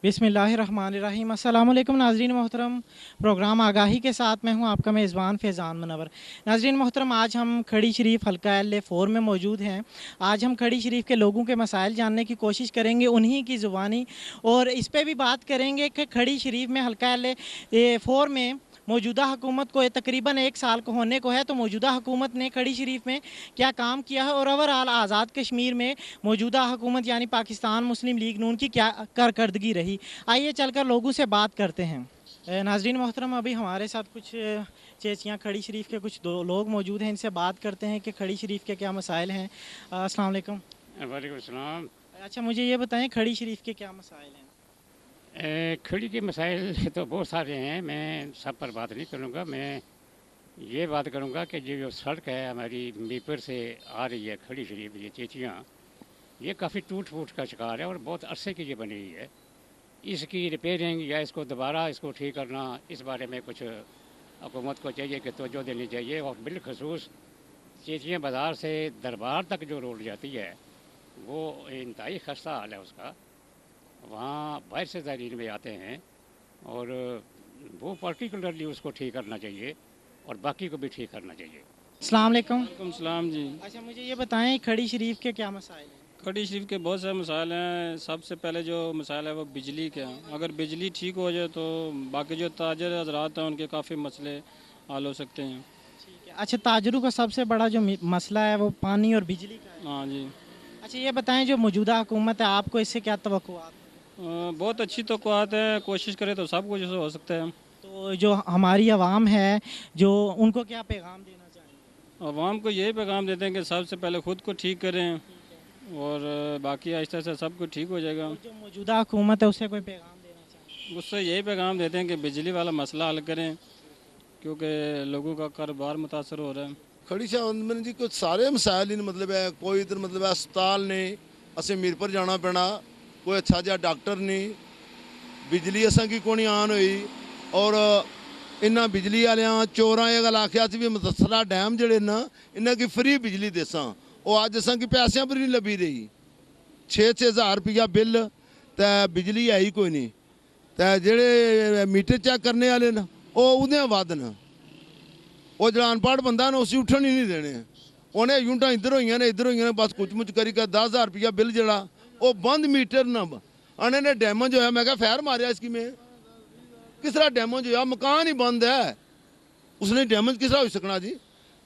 बिस्मिल्लाहिर्रहमानिर्रहीम। अस्सलाम वालेकुम नाज़रीन मोहतरम। प्रोग्राम आगाही के साथ मैं हूं आपका मेज़बान फैज़ान मुनव्वर। नाज़रीन मोहतरम, आज हम खड़ी शरीफ हल्का LA4 में मौजूद हैं। आज हम खड़ी शरीफ के लोगों के मसाइल जानने की कोशिश करेंगे उन्हीं की ज़ुबानी, और इस पे भी बात करेंगे कि खड़ी शरीफ में हल्का LA4 में मौजूदा हुकूमत को तकरीबन 1 साल को होने को है, तो मौजूदा हुकूमत ने खड़ी शरीफ में क्या काम किया है और ओवरऑल आज़ाद कश्मीर में मौजूदा हुकूमत यानी पाकिस्तान मुस्लिम लीग नून की क्या कारकर्दगी रही। आइए चलकर लोगों से बात करते हैं। नाजरीन मोहतरम, अभी हमारे साथ कुछ चेचियाँ खड़ी शरीफ के कुछ दो लोग मौजूद हैं, इनसे बात करते हैं कि खड़ी शरीफ के क्या मसाइल हैं। अस्सलाम वालेकुम। वालेकुम सलाम। अच्छा, मुझे ये बताएं खड़ी शरीफ के क्या मसाइल हैं। खड़ी के मसाइल तो बहुत सारे हैं, मैं सब पर बात नहीं करूँगा। मैं ये बात करूँगा कि जो सड़क है हमारी मीपर से आ रही है खड़ी शरीफ, ये चेचियाँ, ये काफ़ी टूट फूट का शिकार है और बहुत अरसे की ये बनी हुई है। इसकी रिपेयरिंग या इसको दोबारा इसको ठीक करना, इस बारे में कुछ हुकूमत को चाहिए कि तवज्जो देनी चाहिए। और बिलखसूस चेचियाँ बाज़ार से दरबार तक जो रोड जाती है वो इंतहाई खस्ता हाल है उसका। वहाँ बाहर से ज़ायरीन भी आते हैं और वो पर्टिकुलरली उसको ठीक करना चाहिए और बाकी को भी ठीक करना चाहिए। अस्सलाम वालेकुम। वालेकुम सलाम जी। अच्छा, मुझे ये बताएं खड़ी शरीफ के क्या मसाइल हैं। खड़ी शरीफ के बहुत सारे मसाइल हैं। सबसे पहले जो मसाइल है वो बिजली का है। अगर बिजली ठीक हो जाए तो बाकी जो ताजर हजरात हैं उनके काफ़ी मसले हल हो सकते हैं। ठीक है। अच्छा, ताजरों का सबसे बड़ा जो मसला है वो पानी और बिजली का है। हाँ जी। अच्छा, ये बताएं जो मौजूदा हुकूमत है आपको इससे क्या तवक्कुआत है। बहुत अच्छी तौक़ुआत है, कोशिश करें तो सब कुछ हो सकता है। तो जो हमारी आवाम है, जो उनको क्या पैगाम देना चाहेंगे। आवाम को यही पैगाम देते हैं कि सबसे पहले ख़ुद को ठीक करें और बाकी आहिस्ता आहिस्ता सब कुछ ठीक हो जाएगा। जो मौजूदा हुकूमत है उससे कोई पैगाम देना चाहेंगे। उससे यही पैगाम देते हैं कि बिजली वाला मसला हल करें, क्योंकि लोगों का कारोबार मुतासर हो रहा है। खड़ी शाह जी कुछ सारे मसाइल ही मतलब है। कोई इधर मतलब है अस्पताल नहीं, असें मीरपुर जाना पैना, कोई अच्छा जहा डॉक्टर नहीं, बिजली असा की कोनी आन हुई। और इन्ना बिजली वाले चोरां ये गल आख्या भी मुदस्सरा डैम जड़े ना इन्हें की फ्री बिजली देसा, वो अज असा की पैसों पर नहीं लभी रही। 6-6 हज़ार रुपया बिल, तो बिजली है ही कोई नहीं। तो जेड़े मीटर चेक करने वाले न वो वध न, वो जो अनपढ़ बंदा ना उसी उठन ही नहीं देने। उन्हें यूनिटा इधर हुई ने इधर हुई ने, बस कुछ मुच करी कर 10,000 रुपया बिल जड़ा वो बंद मीटर न आने ने डैमेज होया। मैं क्या फैर मारिया इसकी, में किस तरह डैमेज होया, मकान ही बंद है, उसने डैमेज किस तरह हो सकना जी।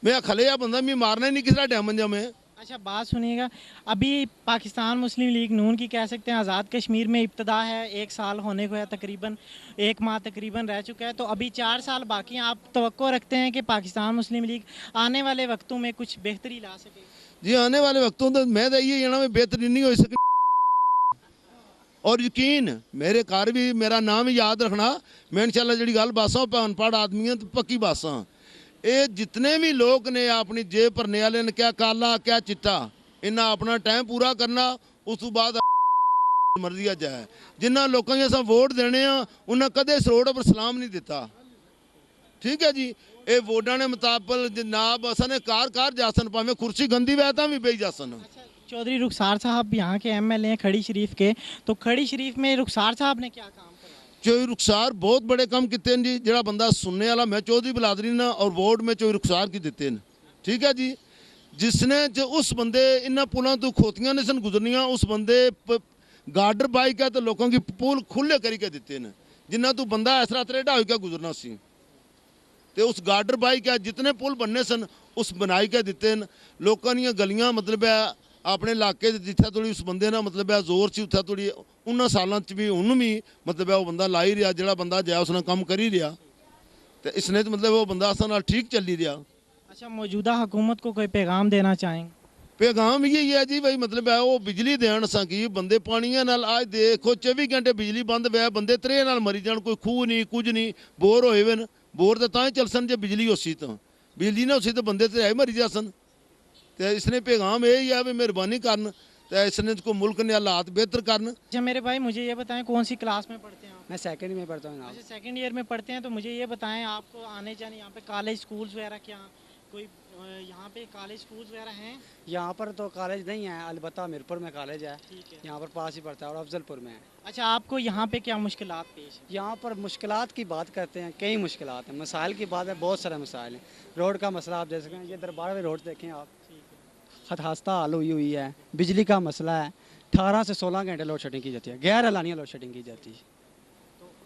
मैं खले या बंदा मैं मारना ही नहीं, किस तरह डैमेज है मैं। अच्छा, बात सुनिएगा, अभी पाकिस्तान मुस्लिम लीग नून की कह सकते हैं आज़ाद कश्मीर में इब्तदा है, 1 साल होने को है, तकरीबन 1 माह तकरीबन रह चुका है, तो अभी 4 साल बाकी हैं। आप तवक्को रखते हैं कि पाकिस्तान मुस्लिम लीग आने वाले वक्तों में कुछ बेहतरी ला सके। जी आने वाले वक्तों तो मैं तो ये कहना बेहतरी नहीं हो सके। और यकीन मेरे घर भी मेरा नाम ही याद रखना, मैं इंशाल्लाह जी गल बासा अनपढ़ आदमी है तो पक्की बासा। ये जितने भी लोग ने अपनी जेब भरने वाले ने, क्या काला क्या चिट्टा, इन्हें अपना टाइम पूरा करना, उस तो बाद मर्जी जाए। जिन्होंने लोगों ने वोट देने उन्हें कदे इस रोड पर सलाम नहीं दिता। ठीक है जी, ये वोटा ने मुताबिक जनाब असा ने कार कार जासन, भावें कुर्सी गंदी वैता भी बेई जासन। चौधरी रुखसार साहब यहाँ के MLA हैं खड़ी शरीफ के, तो खड़ी शरीफ में रुखसार साहब ने क्या काम किया। चौधरी रुखसार बहुत बड़े काम किए हैं जी। जो बंदा सुनने वाला मैं चौधरी बिलादरी ना, और वोट में चौधरी रुखसार की दिते हैं। ठीक है जी, जिसने जो उस बंदे इन्होंने पुलों तो खोतियां ने सन गुजरनिया, उस बंदे गार्डर बाइक है तो लोगों की पुल खुले करके दिते हैं, जिन्ना तू बंदा इस तरह त्रेडा होकर गुजरना सी। तो उस गार्डर बाइक है जितने पुल बनने सन उस बनाई के दिते हैं। लोगों दी गलियां मतलब है अपने इलाके जिथे थोड़ी उस बंदे ना मतलब है जोर से उत्थे थोड़ी उन्होंने सालों भी उन्होंने भी मतलब है वो बंदा ला ही रहा, जो बंदा जाए उसने काम कर ही रहा, तो इसने तो मतलब वो बंदा असा ठीक चल ही रहा। अच्छा, मौजूदा हुकूमत को कोई पैगाम देना चाहेंगे। पैगाम यही है जी भाई, मतलब है वो बिजली देन असा की बंदे पानिया नाल आज देखो 24 घंटे बिजली बंद वै, बंदे त्रे नाल मरी जान, कोई खूह नहीं कुछ नहीं, बोर होए वे। बोर तो ही चल सन जो बिजली हो सी, तो बिजली ना हो सी तो बंदे तो है मरी जा सन। तो इसने पैगाम यही है भी मेहरबानी करन, तो इसने को मुल्क ने हालात बेहतर करन। अच्छा मेरे भाई, मुझे ये बताएं कौन सी क्लास में पढ़ते हैं आप। मैं सेकंड में पढ़ता हूँ। अच्छा, सेकंड ईयर में पढ़ते हैं, तो मुझे ये बताएं आपको आने जाने यहाँ पे कॉलेज स्कूल्स वगैरह क्या कोई यहाँ पे कॉलेज स्कूल वगैरह हैं? यहाँ पर तो कॉलेज नहीं है, अलबत्ता मीरपुर में कॉलेज है, ठीक है। यहाँ पर पास ही पड़ता है, और अफजलपुर में है। अच्छा, आपको यहाँ पे क्या मुश्किलात पेश है? यहाँ पर मुश्किलात की बात करते हैं, कई मुश्किलात हैं। मसाइल की बात है, बहुत सारे मसाइल हैं। रोड का मसला आप देख सकते हैं, ये दरबार में रोड देखें आप, खस्ता हाल हुई है। बिजली का मसला है, 18 से 16 घंटे लोड शेडिंग की जाती है, गैर एलानिया लोड शेडिंग की जाती है।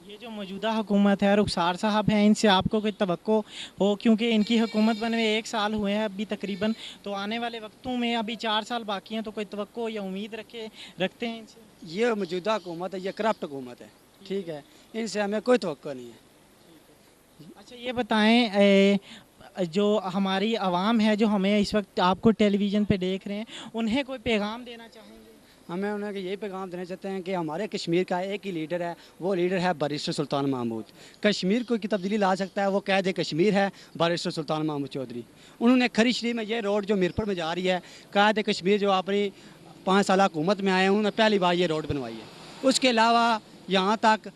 ये जो मौजूदा हुकूमत है, रुखसार साहब हैं, इनसे आपको कोई तवक्को हो, क्योंकि इनकी हुकूमत बने हुए 1 साल हुए हैं अभी तकरीबन, तो आने वाले वक्तों में अभी 4 साल बाकी हैं, तो कोई तवक्को या उम्मीद रखते हैं इनसे? ये मौजूदा हुकूमत है, ये करप्ट हुकूमत है, ठीक है, इनसे हमें कोई तवक्को नहीं है। अच्छा, ये बताएं, जो हमारी आवाम है जो हमें इस वक्त आपको टेलीविज़न पे देख रहे हैं, उन्हें कोई पैगाम देना चाहेंगे? हमें उन्हें यही पैगाम देना चाहते हैं कि हमारे कश्मीर का एक ही लीडर है, वो लीडर है बैरिस्टर सुल्तान महमूद। कश्मीर को की तब्दीली ला सकता है, वो कैद कश्मीर है बैरिस्टर सुल्तान महमूद चौधरी। उन्होंने खरी शरीफ में ये रोड जो मीरपुर में जा रही है, कैद कश्मीर जो अपनी 5 साल हुकूमत में आए हैं, उन्होंने पहली बार ये रोड बनवाई है। उसके अलावा यहाँ तक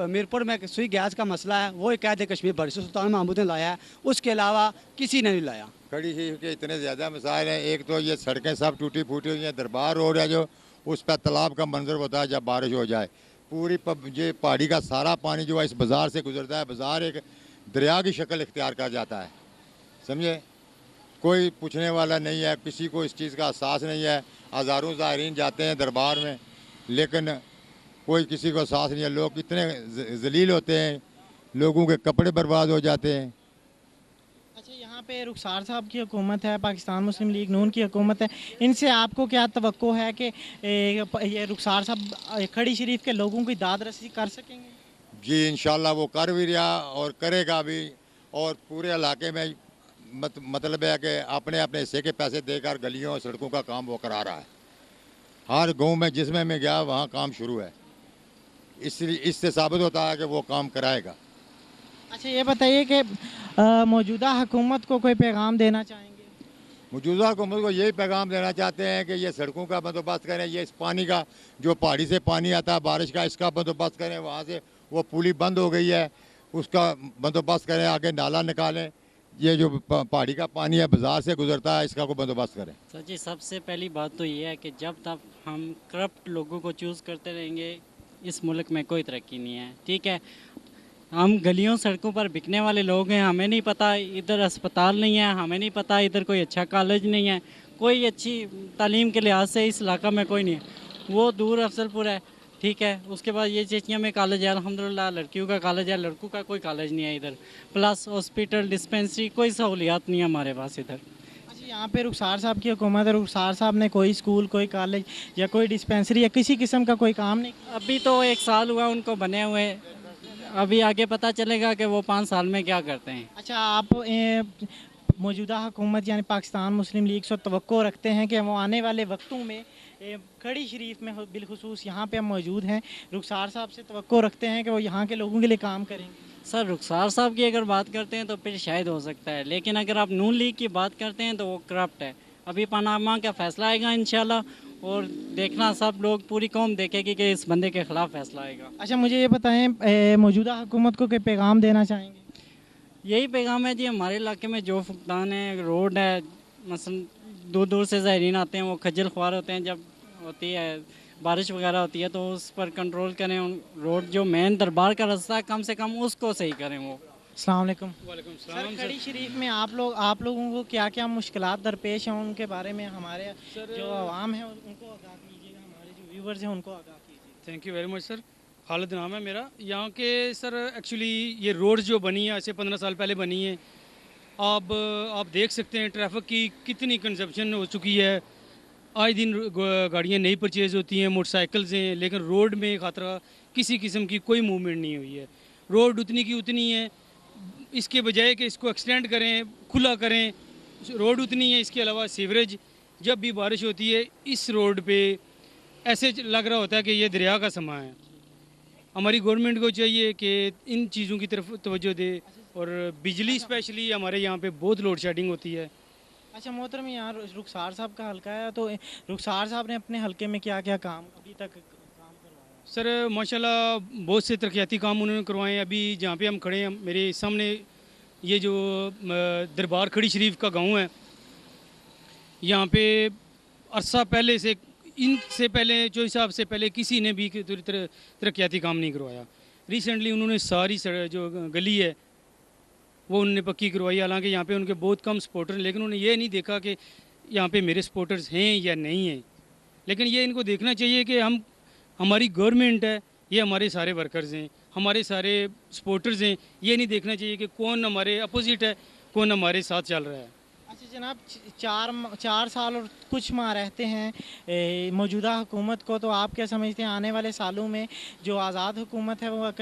मीरपुर में सुई गैस का मसला है, वो कैद कश्मीर बैरिस्टर सुल्तान महमूद ने लाया है, उसके अलावा किसी ने नहीं लाया। खड़ी शरीफ के इतने ज़्यादा मसाइल हैं। एक तो ये सड़कें सब टूटी फूटी हुई हैं, दरबार रोड है जो उस पर तालाब का मंजर होता है जब बारिश हो जाए। पूरी ये पहाड़ी का सारा पानी जो है इस बाज़ार से गुजरता है, बाज़ार एक दरिया की शक्ल इख्तियार कर जाता है, समझे। कोई पूछने वाला नहीं है, किसी को इस चीज़ का एहसास नहीं है। हज़ारों ज़ायरीन जाते हैं दरबार में, लेकिन कोई किसी को एहसास नहीं है। लोग इतने जलील होते हैं, लोगों के कपड़े बर्बाद हो जाते हैं। अच्छा, यहाँ पे रुखसार साहब की हुकूमत है, पाकिस्तान मुस्लिम लीग नून की हुकूमत है, इनसे आपको क्या तवक्को है कि ये रुखसार साहब खड़ी शरीफ के लोगों की दाद रसी कर सकेंगे? जी इंशाल्लाह वो कर भी रहा और करेगा भी, और पूरे इलाके में मतलब है कि अपने अपने हिस्से के पैसे देकर गलियों और सड़कों का काम वो करा रहा है। हर गांव में जिसमें मैं गया वहाँ काम शुरू है, इससे साबित होता है कि वो काम कराएगा। अच्छा, ये बताइए कि मौजूदा हुकूमत को कोई पैगाम देना चाहेंगे? मौजूदा हुकूमत को यही पैगाम देना चाहते हैं कि ये सड़कों का बंदोबस्त करें, ये इस पानी का जो पहाड़ी से पानी आता है बारिश का, इसका बंदोबस्त करें। वहाँ से वो पुली बंद हो गई है, उसका बंदोबस्त करें, आगे नाला निकालें। ये जो पहाड़ी का पानी है बाज़ार से गुजरता है, इसका को बंदोबस्त करें। सर जी, सबसे पहली बात तो ये है कि जब तक हम करप्ट लोगों को चूज़ करते रहेंगे, इस मुल्क में कोई तरक्की नहीं है, ठीक है। हम गलियों सड़कों पर बिकने वाले लोग हैं, हमें नहीं पता इधर अस्पताल नहीं है, हमें नहीं पता इधर कोई अच्छा कॉलेज नहीं है, कोई अच्छी तालीम के लिहाज से इस इलाका में कोई नहीं है। वो दूर अफजलपुर है, ठीक है। उसके बाद ये चेचिया में कॉलेज है, अल्हम्दुलिल्लाह लड़कियों का कॉलेज है, लड़कों का कोई कॉलेज नहीं है इधर। प्लस हॉस्पिटल, डिस्पेंसरी, कोई सहूलियात नहीं है हमारे पास इधर। अच्छा, यहाँ पे रुखसार साहब की हुकूमत है, रुखसार साहब ने कोई स्कूल, कोई कॉलेज या कोई डिस्पेंसरी या किसी किस्म का कोई काम नहीं किया? अभी तो 1 साल हुआ उनको बने हुए, अभी आगे पता चलेगा कि वो 5 साल में क्या करते हैं। अच्छा, आप मौजूदा हुकूमत यानी पाकिस्तान मुस्लिम लीग से तवक्को रखते हैं कि वो आने वाले वक्तों में खड़ी शरीफ में बिलखुसूस यहाँ पे हम मौजूद हैं, रुखसार साहब से तवक्को रखते हैं कि वो यहाँ के लोगों के लिए काम करेंगे? सर, रुखसार साहब की अगर बात करते हैं तो फिर शायद हो सकता है, लेकिन अगर आप नून लीग की बात करते हैं तो वो करप्ट है। अभी पनामा का फैसला आएगा इंशाल्लाह, और देखना सब लोग, पूरी कौम देखेगी कि इस बंदे के खिलाफ फैसला आएगा। अच्छा, मुझे ये बताएं, मौजूदा हुकूमत को कोई पैगाम देना चाहेंगे? यही पैगाम है जी, हमारे इलाके में जो फुकदान है, रोड है, मसलन दूर दूर से ज़ायरीन आते हैं, वो खज्जल ख्वार होते हैं, जब होती है बारिश वगैरह होती है तो उस पर कंट्रोल करें। रोड जो मेन दरबार का रास्ता है, कम से कम उसको सही करें वो। अस्सलाम वालेकुम। वालेकुम सर, सलाम। खड़ी शरीफ में आप लोगों को क्या क्या मुश्किलात दरपेश हैं, उनके बारे में हमारे जो आवाम है उनको आगाह कीजिएगा, हमारे जो व्यूवर्स हैं उनको आगाह कीजिए। Thank you very much sir. Khalid नाम है मेरा। यहाँ के सर एक्चुअली ये रोड जो बनी है ऐसे 15 साल पहले बनी है। आप देख सकते हैं ट्रैफिक की कितनी कंजप्शन हो चुकी है। आए दिन गाड़ियाँ नई परचेज़ होती हैं, मोटरसाइकिल्स हैं, लेकिन रोड में खतरा किसी किस्म की कोई मूवमेंट नहीं हुई है। रोड उतनी की उतनी है, इसके बजाय कि इसको एक्सटेंड करें, खुला करें, रोड उतनी है। इसके अलावा सीवरेज, जब भी बारिश होती है इस रोड पे ऐसे लग रहा होता है कि ये दरिया का समा है। हमारी गवर्नमेंट को चाहिए कि इन चीज़ों की तरफ तवज्जो दे, और बिजली स्पेशली हमारे यहाँ पे बहुत लोड शेडिंग होती है। अच्छा मोहतरम, यहाँ रुखसार साहब का हल्का है, तो रुखसार साहब ने अपने हल्के में क्या क्या काम अभी तक काम करवाया? सर माशाल्लाह बहुत से तरक्याती काम उन्होंने करवाए हैं। अभी जहाँ पे हम खड़े हैं मेरे सामने ये जो दरबार खड़ी शरीफ का गांव है, यहाँ पे अरसा पहले से, इनसे पहले जो हिसाब से पहले किसी ने भी तरक्याती काम नहीं करवाया। रिसेंटली उन्होंने सारी जो गली है वो उन्होंने पक्की करवाई। हालांकि यहाँ पे उनके बहुत कम सपोर्टर, लेकिन उन्होंने ये नहीं देखा कि यहाँ पे मेरे सपोर्टर्स हैं या नहीं हैं। लेकिन ये इनको देखना चाहिए कि हमारी गवर्नमेंट है, ये हमारे सारे वर्कर्स हैं, हमारे सारे सपोर्टर्स हैं। ये नहीं देखना चाहिए कि कौन हमारे अपोजिट है, कौन हमारे साथ चल रहा है। अच्छा जनाब, 4 साल और कुछ माह रहते हैं मौजूदा हुकूमत को, तो आप क्या समझते हैं आने वाले सालों में जो आज़ाद हुकूमत है वो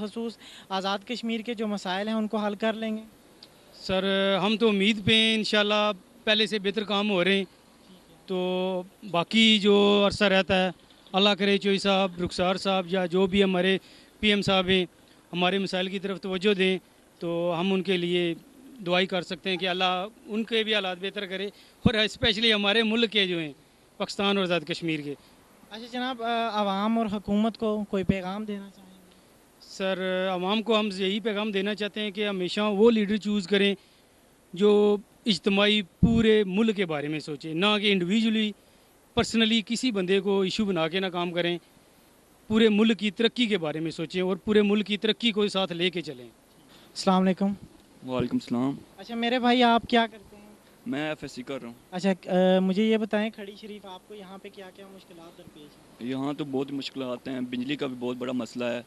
खसूस आज़ाद कश्मीर के जो मसाइल हैं उनको हल कर लेंगे? सर हम तो उम्मीद पे हैं, इंशाल्लाह पहले से बेहतर काम हो रहे हैं। तो बाकी जो अरसा रहता है, अल्लाह करे चोई साहब, रुखसार साहब या जो भी हमारे पीएम साहब हैं हमारे मसाइल की तरफ तवज्जो दें, तो हम उनके लिए दुआई कर सकते हैं कि अल्लाह उनके भी हालात बेहतर करे, और स्पेशली हमारे मुल्क के जो हैं पाकिस्तान और आज़ाद कश्मीर के। अच्छा जनाब, आवाम और हुकूमत को कोई पैगाम देना चाहेंगे? सर आवाम को हम यही पैगाम देना चाहते हैं कि हमेशा वो लीडर चूज़ करें जो इज्तमाही पूरे मुल्क के बारे में सोचें, ना कि इंडिविजुअली पर्सनली किसी बंदे को इशू बना के ना काम करें। पूरे मुल्क की तरक्की के बारे में सोचें और पूरे मुल्क की तरक्की को साथ लेके चलें। अस्सलाम वालेकुम। वालेकुम सलाम। अच्छा मेरे भाई, आप क्या करते हैं? मैं एफएससी कर रहा हूँ। अच्छा मुझे ये बताएं, खड़ी शरीफ आपको यहाँ पे क्या क्या मुश्किलात दरपेश हैं? यहाँ तो बहुत मुश्किलात हैं, बिजली का भी बहुत बड़ा मसला है।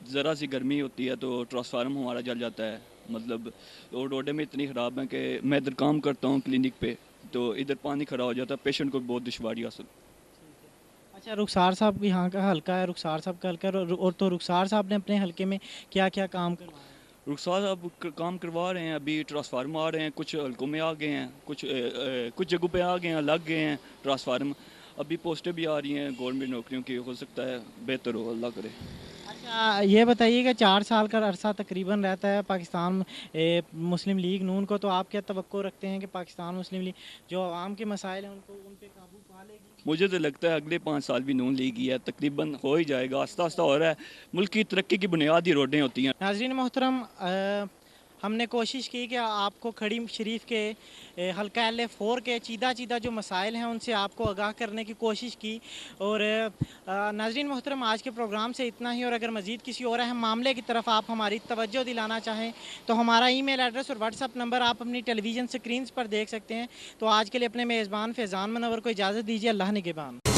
ज़रा सी गर्मी होती है तो ट्रांसफार्मर हमारा जल जाता है, मतलब और रोडें में इतनी ख़राब हैं कि मैं इधर काम करता हूँ क्लिनिक पे, तो इधर पानी खड़ा हो जाता है, पेशेंट को बहुत दुश्वारी हासिल। अच्छा, रुखसार साहब यहाँ का हल्का है, रुखसार साहब का हल्का है, और तो रुखसार साहब ने अपने हल्के में क्या क्या काम करवाया? रुखसार साहब काम करवा रहे हैं, अभी ट्रांसफार्मर आ रहे हैं, कुछ हल्कों में आ गए हैं, कुछ जगहों पे आ गए हैं, लग गए हैं ट्रांसफार्मर। अभी पोस्टें भी आ रही हैं गवर्नमेंट नौकरियों की, हो सकता है बेहतर हो, अल्लाह करे। अच्छा ये बताइए कि 4 साल का अरसा तकरीबन रहता है पाकिस्तान मुस्लिम लीग नून को, तो आप क्या तवक्को रखते हैं कि पाकिस्तान मुस्लिम लीग जो आवाम के मसाइल हैं उनको उन पे काबू पा लेगी? मुझे तो लगता है अगले 5 साल भी नून लीग ही है, तकरीबन हो ही जाएगा, आस्ता आस्ता हो रहा है। मुल्क की तरक्की की बुनियादी रोडें होती हैं। नाज़रीन मोहतरम, हमने कोशिश की कि आपको खड़ी शरीफ के हल्का LA4 के चीदा जो मसाइल हैं उनसे आपको आगाह करने की कोशिश की। और नाज़रीन मोहतरम, आज के प्रोग्राम से इतना ही, और अगर मज़ीद किसी और अहम मामले की तरफ आप हमारी तवज्जो दिलाना चाहें तो हमारा ईमेल एड्रेस और व्हाट्सअप नंबर आप अपनी टेलीविज़न स्क्रीन पर देख सकते हैं। तो आज के लिए अपने मेज़बान फैज़ान मनवर को इजाज़त दीजिए। अल्लाह निगहबान।